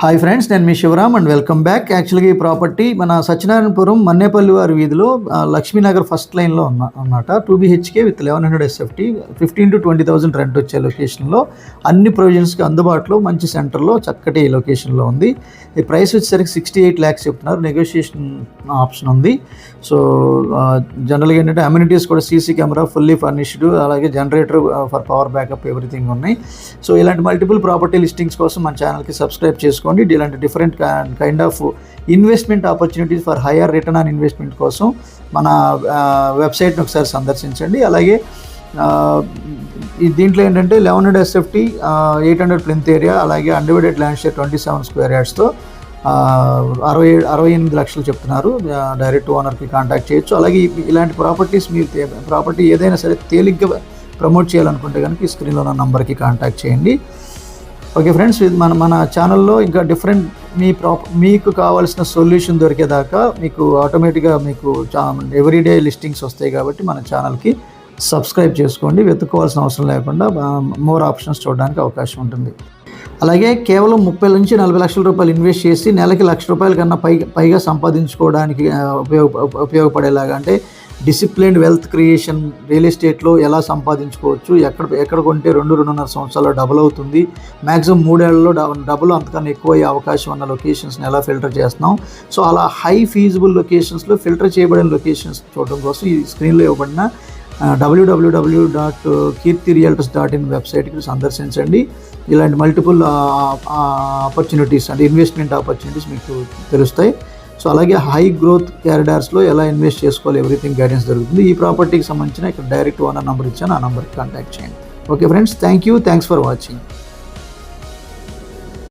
Hi friends, నేను మీ Shivaram and welcome back. యాక్చువల్గా ఈ ప్రాపర్టీ మన సత్యనారాయణపురం మన్నేపల్లి వారి వీధిలో లక్ష్మీనగర్ ఫస్ట్ లైన్లో అన్నమాట. 2 BHK with 1100 SFT, 15 to 20,000 rent వచ్చే లొకేషన్లో, అన్ని ప్రొవిజన్స్కి అందుబాటులో, మంచి సెంటర్లో, చక్కటి లొకేషన్లో ఉంది. ఈ ప్రైస్ వచ్చేసరికి 68 lakhs చెప్తున్నారు. నెగోషియేషన్ ఆప్షన్ ఉంది. సో జనరల్గా ఏంటంటే అమ్యూనిటీస్ కూడా సీసీ కెమెరా, ఫుల్లీ ఫర్నిష్డ్, అలాగే generator for power backup everything ఉన్నాయి. సో ఇలాంటి మల్టిపుల్ ప్రాపర్టీ లిస్టింగ్స్ కోసం మన ఛానల్కి సబ్స్క్రైబ్ చేసుకోండి. ఇలాంటి different kind of investment opportunities for higher return on investment కోసం మన వెబ్సైట్ని ఒకసారి సందర్శించండి. అలాగే దీంట్లో ఏంటంటే 1100 SFT, 800 ప్లింత్ ఏరియా, అలాగే అన్డివైడెడ్ ల్యాండ్ షేర్ 27 square yardsతో 68 లక్షలు చెప్తున్నారు. డైరెక్ట్ ఓనర్కి కాంటాక్ట్ చేయొచ్చు. అలాగే ఇలాంటి ప్రాపర్టీస్ మీరు ప్రాపర్టీ ఏదైనా సరే తేలిగ్గా ప్రమోట్ చేయాలనుకుంటే కనుక ఈ స్క్రీన్లో ఉన్న నంబర్కి కాంటాక్ట్ చేయండి. ఓకే ఫ్రెండ్స్, మన ఛానల్లో ఇంకా డిఫరెంట్ మీకు కావాల్సిన సొల్యూషన్ దొరికేదాకా మీకు ఆటోమేటిక్గా మీకు ఎవ్రీడే లిస్టింగ్స్ వస్తాయి. కాబట్టి మన ఛానల్కి సబ్స్క్రైబ్ చేసుకోండి. వెతుక్కోవాల్సిన అవసరం లేకుండా మోర్ ఆప్షన్స్ చూడడానికి అవకాశం ఉంటుంది. అలాగే కేవలం 30 నుంచి 40 లక్షల రూపాయలు ఇన్వెస్ట్ చేసి నెలకి ₹1,00,000 కన్నా పైగా సంపాదించుకోవడానికి ఉపయోగపడేలాగా, అంటే డిసిప్లిన్డ్ వెల్త్ క్రియేషన్, రియల్ ఎస్టేట్లో ఎలా సంపాదించుకోవచ్చు, ఎక్కడ కొంటే 2-2.5 సంవత్సరాల్లో డబుల్ అవుతుంది, మ్యాక్సిమం 3 ఏళ్లలో డబుల్ అంతకన్నా ఎక్కువ అయ్యే అవకాశం ఉన్న లొకేషన్స్ని ఎలా ఫిల్టర్ చేస్తున్నాం. సో అలా హై ఫీజిబుల్ లొకేషన్స్లో ఫిల్టర్ చేయబడిన లొకేషన్స్ చూడడం కోసం ఈ స్క్రీన్లో ఇవ్వబడిన www.kirtirealtors.in వెబ్సైట్కి సందర్శించండి. ఇలాంటి మల్టిపుల్ ఆపర్చునిటీస్ అంటే ఇన్వెస్ట్మెంట్ ఆపర్చునిటీస్ మీకు తెలుస్తాయి. సో అలాగే హై గ్రోత్ క్యారిడార్స్లో ఎలా ఇన్వెస్ట్ చేసుకోవాలి ఎవ్రీథింగ్ గైడెన్స్ దొరుకుతుంది. ఈ ప్రాపర్టీకి సంబంధించిన ఇక్కడ డైరెక్ట్ ఓనర్ నెంబర్ ఇచ్చాను, ఆ నెంబర్కి కాంటాక్ట్ చేయండి. Okay friends, thanks for watching.